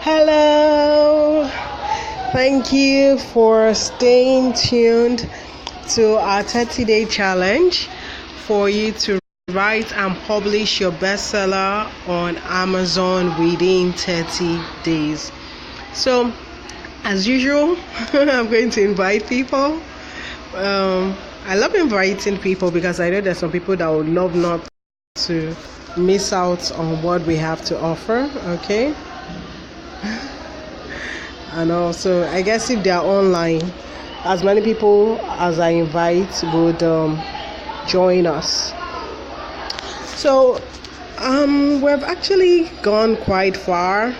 Hello. Thank you for staying tuned to our 30-day challenge for you to write and publish your bestseller on Amazon within 30 days. So, as usual, I'm going to invite people. I love inviting people because I know there's some people that would love not to miss out on what we have to offer, okay? And also, I guess if they are online, as many people as I invite would join us. So, we've actually gone quite far.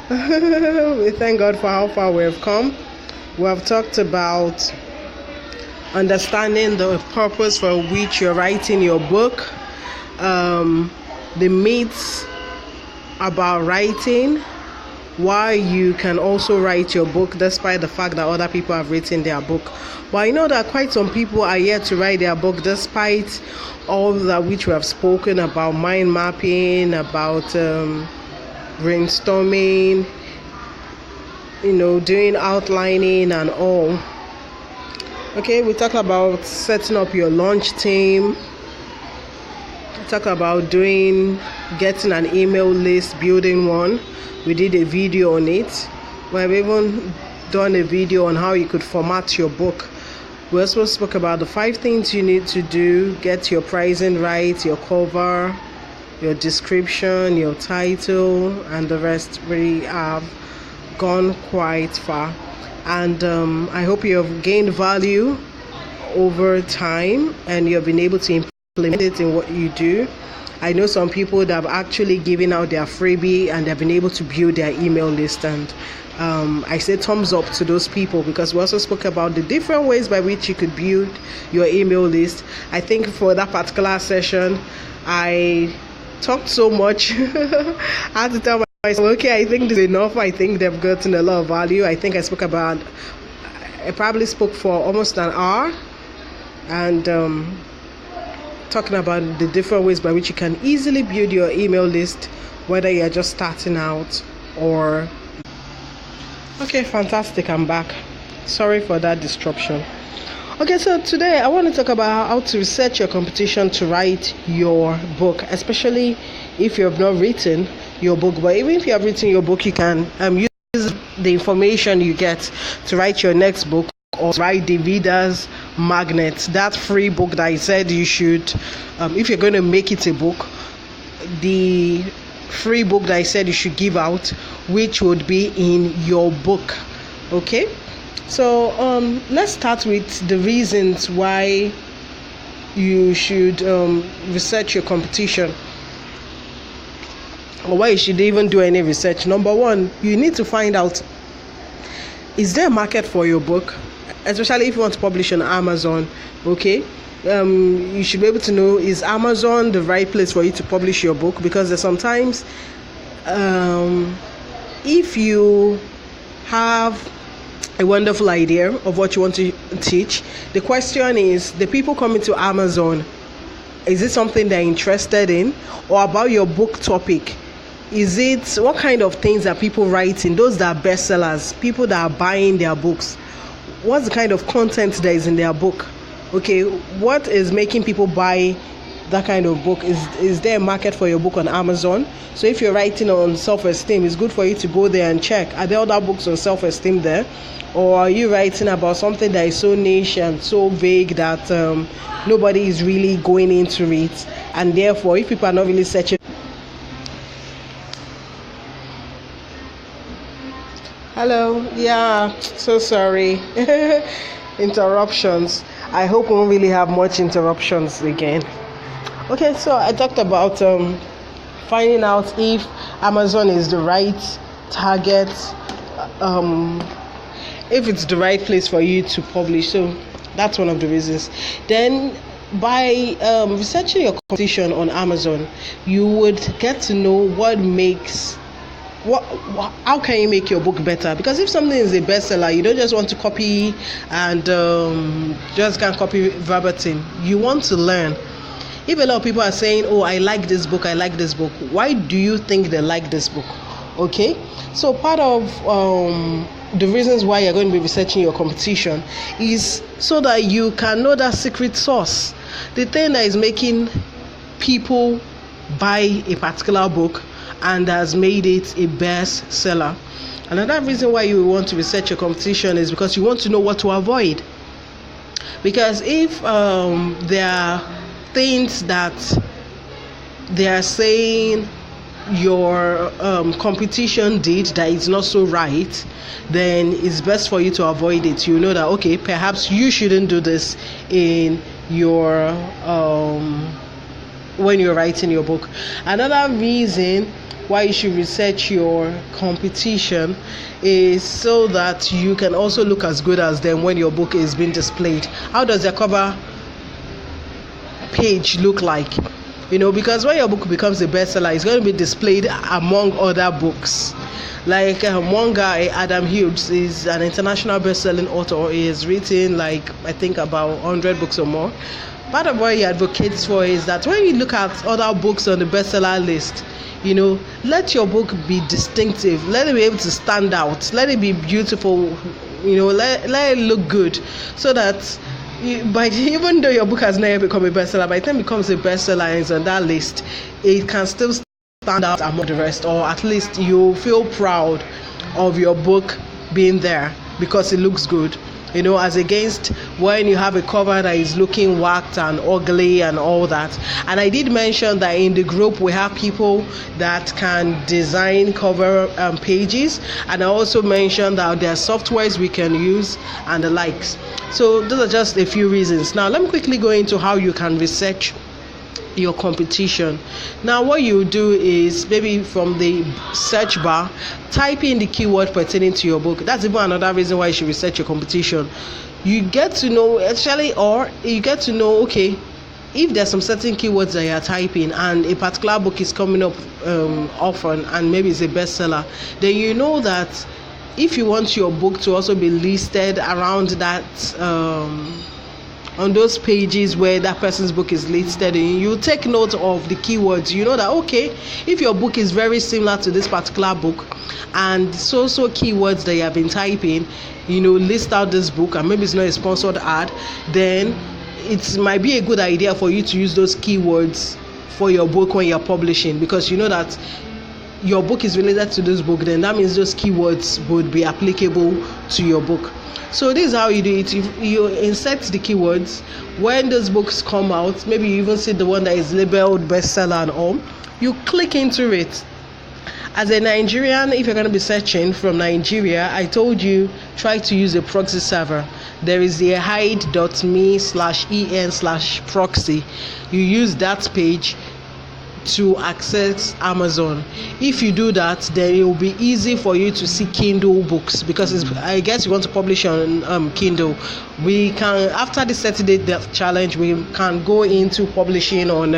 We thank God for how far we've come. We have talked about understanding the purpose for which you're writing your book, the myths about writing, why you can also write your book despite the fact that other people have written their book. But I know that quite some people are yet to write their book despite all that which we have spoken about, mind mapping, about brainstorming, doing outlining and all. Okay, we talk about setting up your launch team. We talk about getting an email list, building one. We did a video on it. We have even done a video on how you could format your book. We also spoke about the 5 things you need to do: get your pricing right, your cover, your description, your title, and the rest. We have gone quite far. And I hope you have gained value over time and you have been able to implement it in what you do. I know some people that have actually given out their freebie and they've been able to build their email list, and I say thumbs up to those people, because we also spoke about the different ways by which you could build your email list. I think for that particular session, I talked so much. I had to tell myself, okay, I think this is enough. I think they've gotten a lot of value. I think I probably spoke for almost an hour, and talking about the different ways by which you can easily build your email list, whether you're just starting out or... Okay, fantastic, I'm back. Sorry for that disruption. Okay, so today I want to talk about how to research your competition to write your book, especially if you have not written your book. But even if you have written your book, you can use the information you get to write your next book, or write the Reader's Magnet, that free book that I said you should, if you're going to make it a book, the free book that I said you should give out, which would be in your book. Okay, so let's start with the reasons why you should research your competition, or why you should even do any research. Number one, you need to find out, is there a market for your book? Especially if you want to publish on Amazon, okay? You should be able to know, is Amazon the right place for you to publish your book? Because there's sometimes, if you have a wonderful idea of what you want to teach, the question is, the people coming to Amazon, is it something they're interested in? Or about your book topic, what kind of things are people writing? Those that are bestsellers, people that are buying their books, what's the kind of content that is in their book? Okay, what is making people buy that kind of book? Is there a market for your book on Amazon? So if you're writing on self-esteem, it's good for you to go there and check, are there other books on self-esteem there? Or are you writing about something that is so niche and so vague that nobody is really going into it, and therefore if people are not really searching... Hello, yeah, so sorry. Interruptions. I hope we won't really have much interruptions again. Okay, so I talked about finding out if Amazon is the right target, if it's the right place for you to publish. So that's one of the reasons. Then by researching your competition on Amazon, you would get to know what makes... how can you make your book better? Because if something is a bestseller, you don't just want to copy and just can't copy verbatim. You want to learn. If a lot of people are saying, oh, I like this book, why do you think they like this book? Okay, so part of the reasons why you're going to be researching your competition is so that you can know that secret sauce, the thing that is making people buy a particular book and has made it a bestseller. Another reason why you want to research your competition is because you want to know what to avoid. Because if there are things that they are saying your competition did that is not so right, then it's best for you to avoid it. You know that, okay, perhaps you shouldn't do this in your when you're writing your book. Another reason why you should research your competition is so that you can also look as good as them when your book is being displayed. How does their cover page look like? Because when your book becomes a bestseller, it's going to be displayed among other books. Like one guy, Adam Hughes, is an international best-selling author. He has written I think about 100 books or more. Part of what he advocates for is that when you look at other books on the bestseller list, let your book be distinctive. Let it be able to stand out. Let it be beautiful. Let it look good, so that even though your book has never become a bestseller, by the time it becomes a bestseller and is on that list, it can still stand out among the rest, or at least you feel proud of your book being there because it looks good. As against when you have a cover that is looking whacked and ugly and all that. And I did mention that in the group we have people that can design cover pages, and I also mentioned that there are softwares we can use and the likes. So those are just a few reasons. Now let me quickly go into how you can research your competition. Now what you do is, maybe from the search bar, type in the keyword pertaining to your book. That's even another reason why you should research your competition. You get to know okay, if there's some certain keywords that you're typing and a particular book is coming up often and maybe it's a bestseller, then you know that if you want your book to also be listed around that on those pages where that person's book is listed, and you take note of the keywords. You know that, okay, if your book is very similar to this particular book and so keywords that you have been typing, list out this book, and maybe it's not a sponsored ad, then it might be a good idea for you to use those keywords for your book when you're publishing, because you know that your book is related to this book, then that means those keywords would be applicable to your book. So this is how you do it. You insert the keywords. When those books come out, maybe you even see the one that is labeled bestseller and all, you click into it. As a Nigerian, if you're going to be searching from Nigeria, I told you try to use a proxy server. There is the hide.me/en/proxy. You use that page to access Amazon. If you do that, then it will be easy for you to see Kindle books, because I guess you want to publish on Kindle. We can, after the 30-day challenge, we can go into publishing on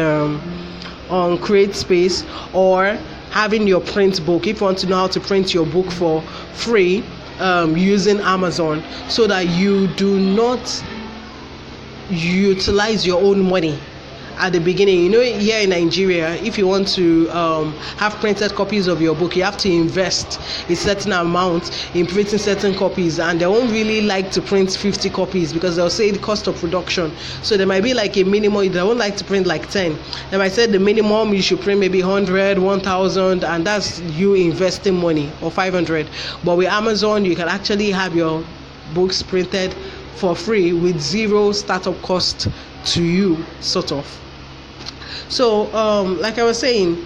CreateSpace, or having your print book, if you want to know how to print your book for free, using Amazon, so that you do not utilize your own money at the beginning. Here in Nigeria, if you want to have printed copies of your book, you have to invest a certain amount in printing certain copies, and they won't really like to print 50 copies because they'll say the cost of production. So there might be like a minimum. They won't like to print like 10. They might say the minimum you should print maybe 100, 1,000, and that's you investing money, or 500. But with Amazon, you can actually have your books printed for free with zero startup cost to you, sort of. So like I was saying,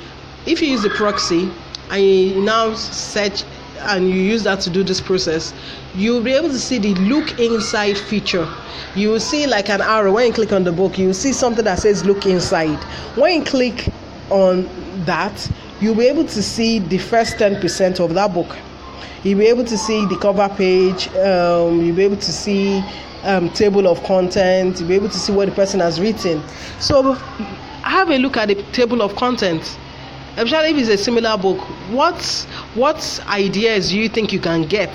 if you use the proxy and you now search and you use that to do this process, you'll be able to see the look inside feature. You will see like an arrow. When you click on the book, you will see something that says look inside. When you click on that, you'll be able to see the first 10% of that book. You'll be able to see the cover page. You'll be able to see table of content. You'll be able to see what the person has written. So have a look at the table of content. Especially if it's a similar book, what ideas do you think you can get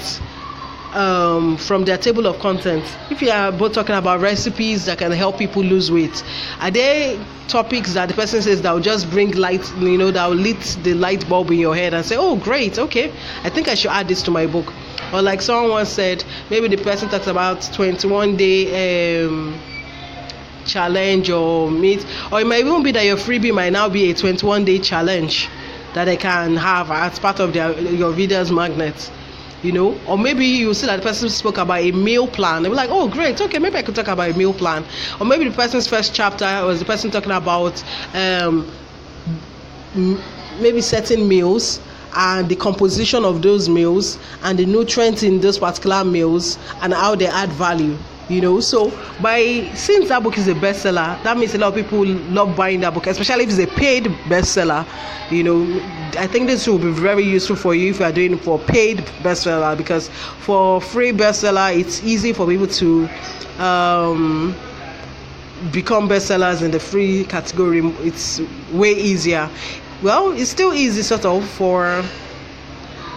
from their table of contents. If you are both talking about recipes that can help people lose weight, are there topics that the person says that will just bring light, that will lit the light bulb in your head and say, oh great, okay, I think I should add this to my book? Or like someone once said, maybe the person talks about 21-day challenge or meet, or it might even be that your freebie might now be a 21-day challenge that they can have as part of your readers magnet. Or maybe you see that the person spoke about a meal plan. They'll be like, oh great, okay, maybe I could talk about a meal plan. Or maybe the person's first chapter was the person talking about maybe certain meals and the composition of those meals and the nutrients in those particular meals and how they add value. So since that book is a bestseller, that means a lot of people love buying that book, especially if it's a paid bestseller. I think this will be very useful for you if you are doing it for paid bestseller, because for free bestseller, it's easy for people to become bestsellers in the free category. It's way easier. Well, it's still easy sort of for...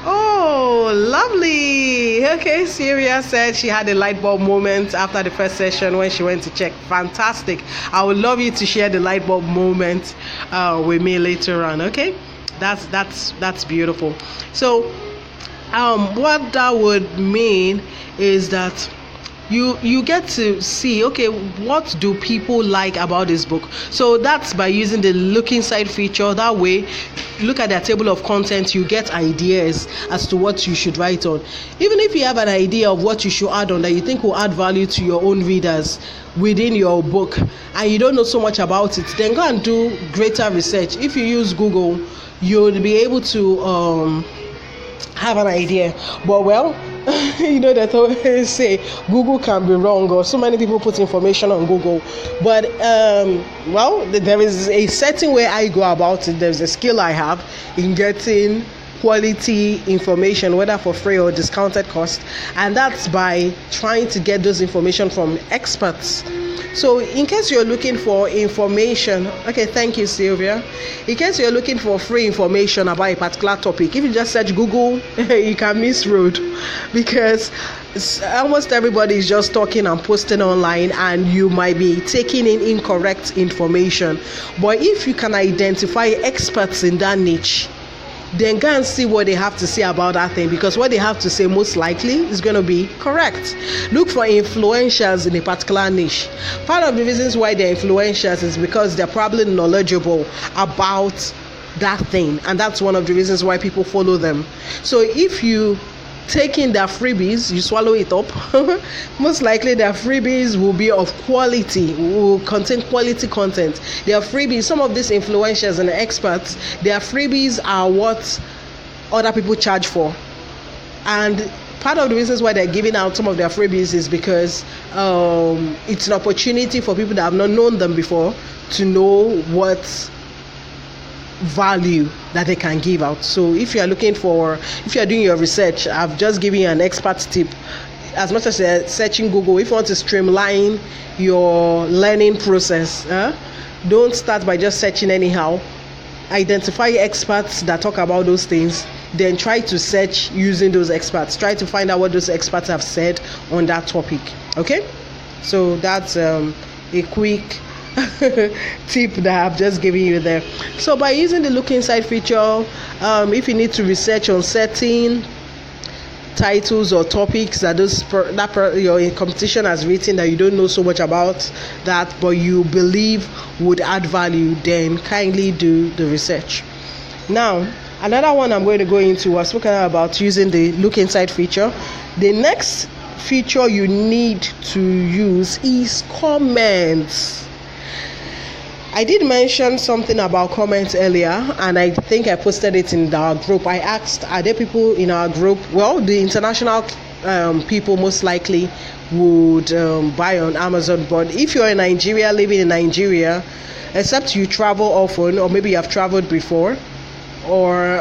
Oh, lovely. Okay, Syria said she had a light bulb moment after the first session when she went to check. Fantastic. I would love you to share the light bulb moment with me later on. Okay, that's beautiful. So what that would mean is that you get to see, okay, what do people like about this book? So that's by using the look inside feature. That way, look at their table of content, you get ideas as to what you should write on. Even if you have an idea of what you should add on that you think will add value to your own readers within your book, and you don't know so much about it, then go and do greater research. If you use Google, you'll be able to have an idea. But that always say Google can be wrong, or so many people put information on Google. But there is a certain way I go about it. There's a skill I have in getting quality information, whether for free or discounted cost, and that's by trying to get those information from experts. So in case you're looking for information, okay, thank you, Sylvia. In case you're looking for free information about a particular topic, if you just search Google, you can miss road, because almost everybody is just talking and posting online, and you might be taking in incorrect information. But if you can identify experts in that niche, then go and see what they have to say about that thing, because what they have to say most likely is going to be correct. Look for influencers in a particular niche. Part of the reasons why they're influencers is because they're probably knowledgeable about that thing, and that's one of the reasons why people follow them. So if you take in their freebies, you swallow it up, most likely their freebies will be of quality, will contain quality content. Their freebies, some of these influencers and experts, their freebies are what other people charge for. And part of the reasons why they're giving out some of their freebies is because it's an opportunity for people that have not known them before to know what value that they can give out. So if you are doing your research, I've just given you an expert tip. As much as you're searching Google, if you want to streamline your learning process, don't start by just searching anyhow. Identify experts that talk about those things, then try to search using those experts. Try to find out what those experts have said on that topic. Okay, so that's a quick tip that I've just given you there. So by using the look inside feature, if you need to research on certain titles or topics that your competition has written that you don't know so much about that, but you believe would add value, then kindly do the research. Now, another one I'm going to go into, I've spoken about using the look inside feature. The next feature you need to use is comments. I did mention something about comments earlier, and I think I posted it in our group. I asked, are there people in our group? Well, the international people most likely would buy on Amazon, but if you're in Nigeria, living in Nigeria, except you travel often, or maybe you have traveled before, or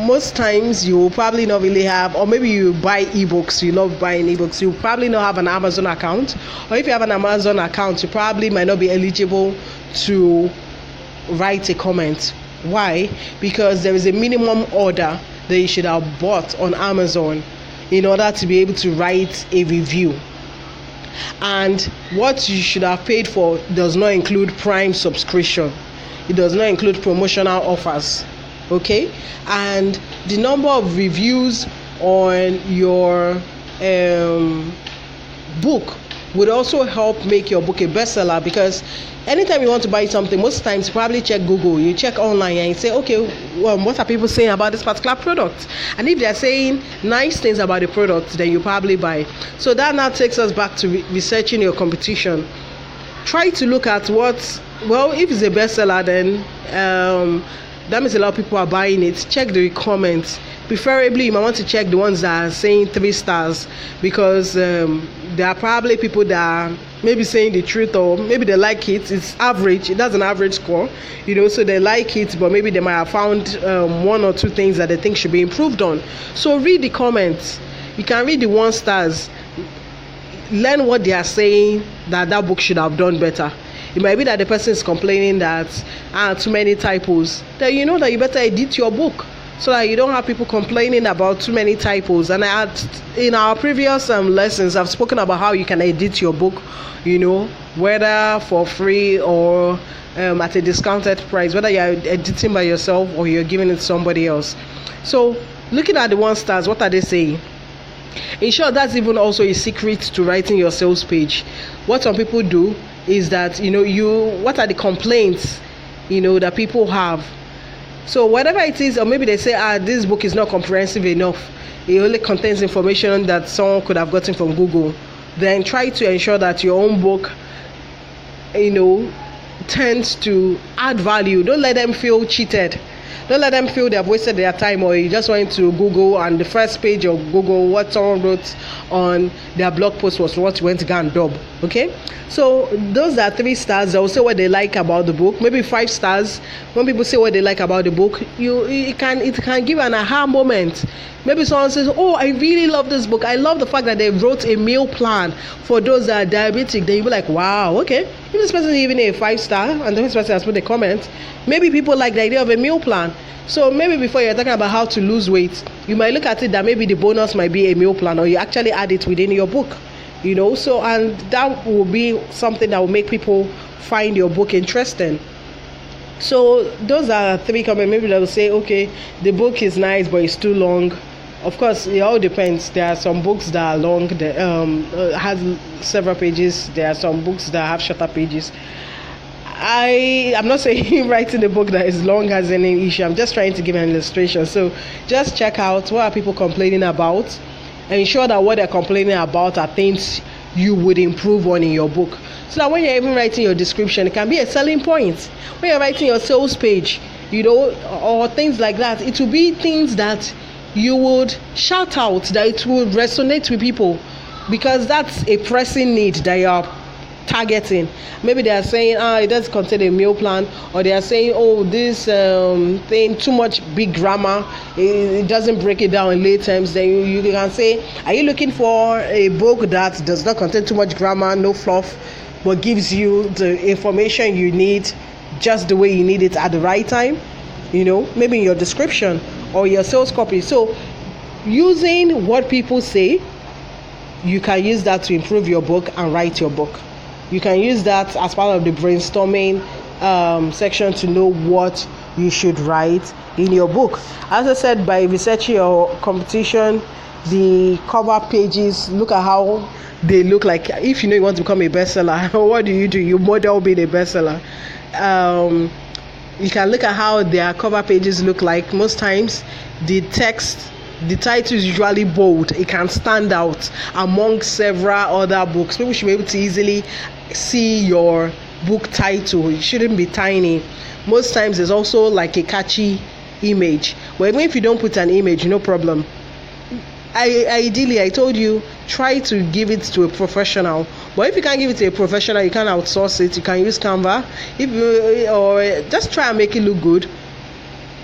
most times you will probably not really have, or maybe you buy ebooks, you love buying ebooks, you probably not have an Amazon account, or if you have an Amazon account, you probably might not be eligible to write a comment. Why? Because there is a minimum order that you should have bought on Amazon in order to be able to write a review. And what you should have paid for does not include Prime subscription. It does not include promotional offers. Okay? And the number of reviews on your book would also help make your book a bestseller, because anytime you want to buy something, most times you probably check Google, you check online, and you say, okay, well, what are people saying about this particular product? And if they're saying nice things about the product, then you probably buy. So that now takes us back to researching your competition. Try to look at if it's a bestseller, then that means a lot of people are buying it. Check the comments. Preferably, you might want to check the ones that are saying 3 stars, because there are probably people that are maybe saying the truth, or maybe they like it. It's average. It has an average score, so they like it, but maybe they might have found 1 or 2 things that they think should be improved on. So read the comments. You can read the 1 stars. Learn what they are saying that book should have done better. It might be that the person is complaining that too many typos. Then you know that you better edit your book, so that you don't have people complaining about too many typos. And in our previous lessons, I've spoken about how you can edit your book, whether for free or at a discounted price, whether you're editing by yourself or you're giving it to somebody else. So looking at the 1 stars, what are they saying? In short, that's even also a secret to writing your sales page. What some people do is that, what are the complaints, that people have? So whatever it is, or maybe they say, this book is not comprehensive enough. It only contains information that someone could have gotten from Google. Then try to ensure that your own book, tends to add value. Don't let them feel cheated. Don't let them feel they have wasted their time, or you just went to Google and the first page of Google, what someone wrote on their blog post was what you went to go and dub. Okay? So those are 3 stars. They'll say what they like about the book. Maybe 5 stars. When people say what they like about the book, it can give an aha moment. Maybe someone says, oh, I really love this book. I love the fact that they wrote a meal plan for those that are diabetic. Then you'll be like, wow, okay. If this person is even a 5 star and this person has put a comment, maybe people like the idea of a meal plan. So maybe before you're talking about how to lose weight, you might look at it that maybe the bonus might be a meal plan, or you actually add it within your book. So, and that will be something that will make people find your book interesting. So those are 3 comments. Maybe they'll say, okay, the book is nice, but it's too long. Of course, it all depends. There are some books that are long, that has several pages. There are some books that have shorter pages. I'm not saying writing a book that is long has any issue. I'm just trying to give an illustration. So just check out what are people complaining about. Ensure that what they're complaining about are things you would improve on in your book, so that when you're even writing your description, it can be a selling point. When you're writing your sales page, or things like that, it will be things that you would shout out, that it would resonate with people, because that's a pressing need that you're targeting. Maybe they are saying it does contain a meal plan, or they are saying, oh, this thing too much big grammar, it doesn't break it down in lay terms. Then you can say, are you looking for a book that does not contain too much grammar, no fluff, but gives you the information you need just the way you need it at the right time? Maybe in your description or your sales copy. So using what people say, you can use that to improve your book and write your book. You can use that as part of the brainstorming section to know what you should write in your book. As I said, by researching your competition, the cover pages, look at how they look like. If you want to become a bestseller, what do? You model being a bestseller. You can look at how their cover pages look like. Most times, the title is usually bold. It can stand out among several other books. People should be able to easily see your book title. It shouldn't be tiny. Most times there's also like a catchy image, but even if you don't put an image, no problem. Ideally, I told you, try to give it to a professional. But if you can't give it to a professional, you can outsource it. You can use Canva, or just try and make it look good.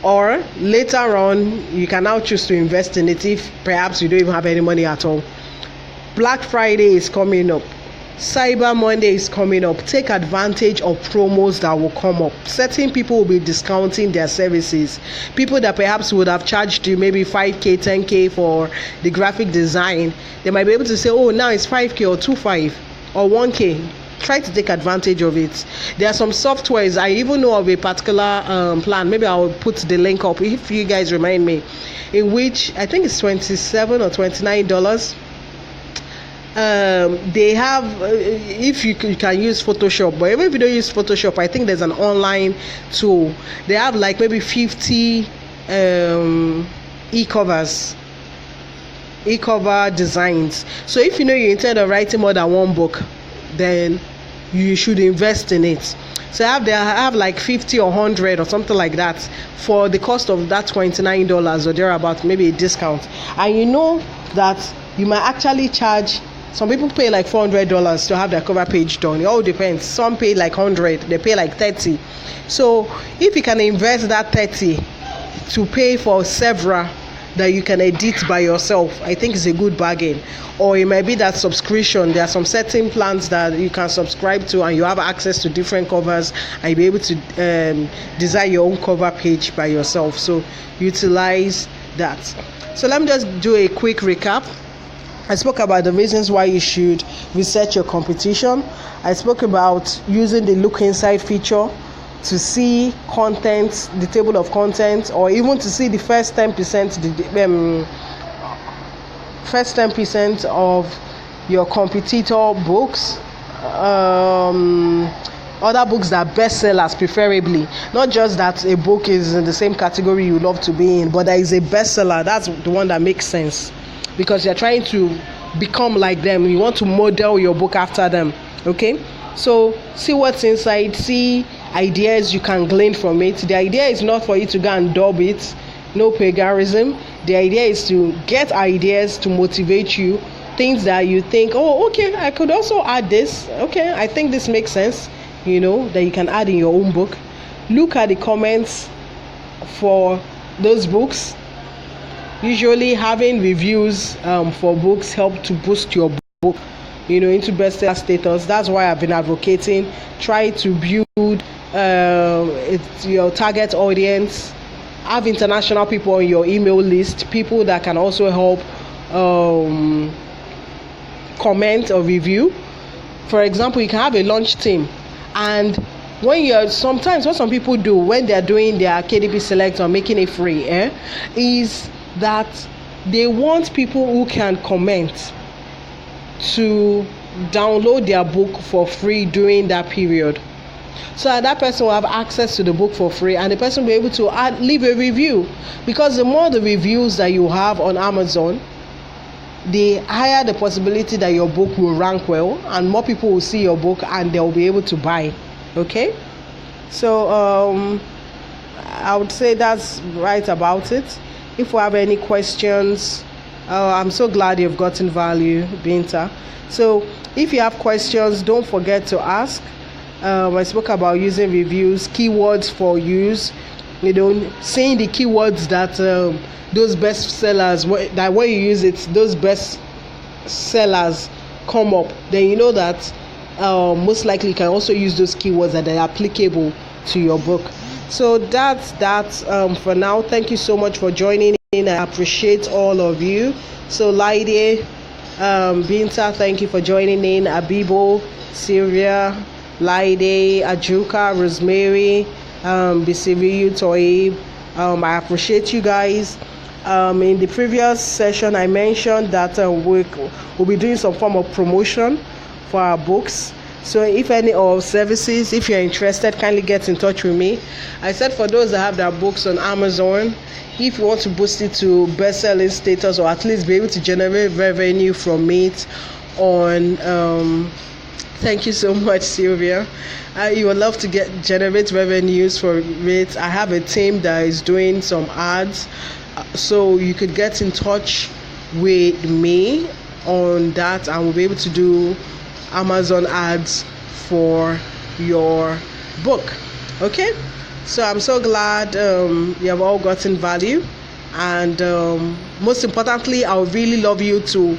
Or later on, you can now choose to invest in it if perhaps you don't even have any money at all. Black Friday is coming up. Cyber Monday is coming up. Take advantage of promos that will come up. Certain people will be discounting their services. People that perhaps would have charged you maybe 5k, 10k for the graphic design, they might be able to say, oh, now it's 5k or 2.5 or 1k. Try to take advantage of it. There are some softwares. I even know of a particular plan. Maybe I'll put the link up if you guys remind me, in which I think it's $27 or $29. They have if you can use Photoshop, but even if you don't use Photoshop, I think there's an online tool. They have like maybe 50 e-cover designs. So if you know you intend on writing more than one book, then you should invest in it. So I have like 50 or 100 or something like that for the cost of that $29 or thereabout, maybe a discount. And you know that you might actually charge. Some people pay like $400 to have their cover page done. It all depends. Some pay like 100, they pay like 30. So if you can invest that 30 to pay for several that you can edit by yourself, I think it's a good bargain. Or it might be that subscription. There are some certain plans that you can subscribe to, and you have access to different covers, and you'll be able to design your own cover page by yourself. So utilize that. So let me just do a quick recap. I spoke about the reasons why you should research your competition. I spoke about using the look inside feature to see content, the table of contents, or even to see the first 10% of your competitor books. Other books that are bestsellers, preferably. Not just that a book is in the same category you love to be in, but that is a bestseller. That's the one that makes sense, because you're trying to become like them. You want to model your book after them. Okay, so see what's inside, see ideas you can glean from it. The idea is not for you to go and dub it, no plagiarism. The idea is to get ideas to motivate you, things that you think, oh, okay, I could also add this. Okay, I think this makes sense, that you can add in your own book. Look at the comments for those books. Usually having reviews for books help to boost your book into bestseller status. That's why I've been advocating, try to build your target audience, have international people on your email list, people that can also help comment or review. For example, you can have a launch team, and sometimes what some people do when they're doing their KDP Select or making it free is that they want people who can comment to download their book for free during that period, so that person will have access to the book for free, and the person will be able to leave a review. Because the more the reviews that you have on Amazon, the higher the possibility that your book will rank well, and more people will see your book and they'll be able to buy. Okay, so I would say that's right about it. If we have any questions, I'm so glad you've gotten value, Binta. So if you have questions, don't forget to ask. I spoke about using reviews, keywords for use, saying the keywords that those best sellers, that when you use it, those best sellers come up, then you know that most likely you can also use those keywords that are applicable to your book. So that's that for now. Thank you so much for joining in. I appreciate all of you. So Laide, Binta, thank you for joining in. Abibo, Syria, Laide, Ajuka, Rosemary, Bisiriyu, Toib. I appreciate you guys. In the previous session, I mentioned that we'll be doing some form of promotion for our books. So if any of services, if you're interested, kindly get in touch with me. I said for those that have their books on Amazon, if you want to boost it to best-selling status, or at least be able to generate revenue from it on thank you so much, Sylvia. You would love to generate revenues for it. I have a team that is doing some ads, so you could get in touch with me on that, and we'll be able to do Amazon ads for your book. Okay, so I'm so glad you have all gotten value, and most importantly, I would really love you to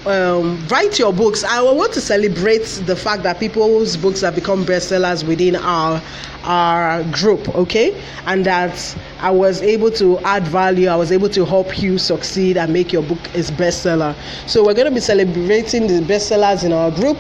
write your books. I want to celebrate the fact that people's books have become bestsellers within our group, okay, and that I was able to add value. I was able to help you succeed and make your book a bestseller. So we're going to be celebrating the bestsellers in our group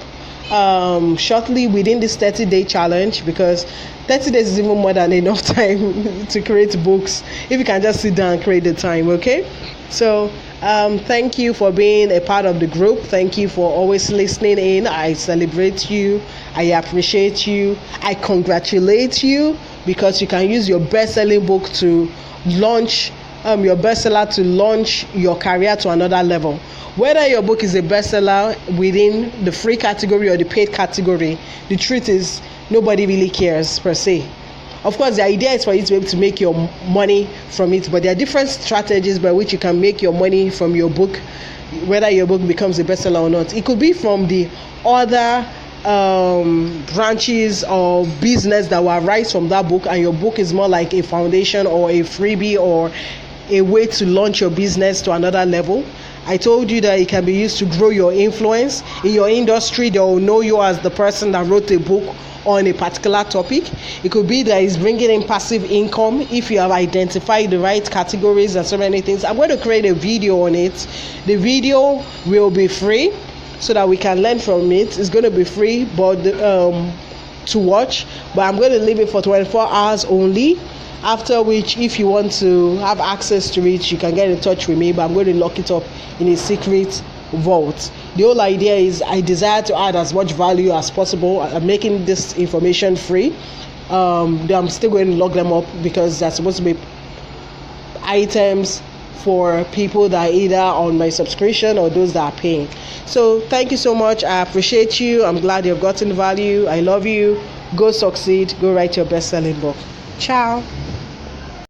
shortly within this 30-day challenge, because 30 days is even more than enough time to create books if you can just sit down and create the time, okay? So thank you for being a part of the group. Thank you for always listening in. I celebrate you. I appreciate you. I congratulate you, because you can use your best-selling book to launch your bestseller to launch your career to another level. Whether your book is a bestseller within the free category or the paid category, the truth is nobody really cares per se. Of course, the idea is for you to be able to make your money from it, but there are different strategies by which you can make your money from your book, whether your book becomes a bestseller or not. It could be from the other branches or business that will arise from that book, and your book is more like a foundation or a freebie or a way to launch your business to another level. I told you that it can be used to grow your influence in your industry. They will know you as the person that wrote a book on a particular topic. It could be that it's bringing in passive income if you have identified the right categories and so many things. I'm going to create a video on it. The video will be free so that we can learn from it. It's going to be free but to watch, but I'm going to leave it for 24 hours only, after which if you want to have access to it, you can get in touch with me, but I'm going to lock it up in a secret vault. The whole idea is I desire to add as much value as possible. I'm making this information free. I'm still going to lock them up because that's supposed to be items for people that are either on my subscription or those that are paying. So thank you so much. I appreciate you. I'm glad you've gotten value. I love you. Go succeed. Go write your best-selling book. Ciao.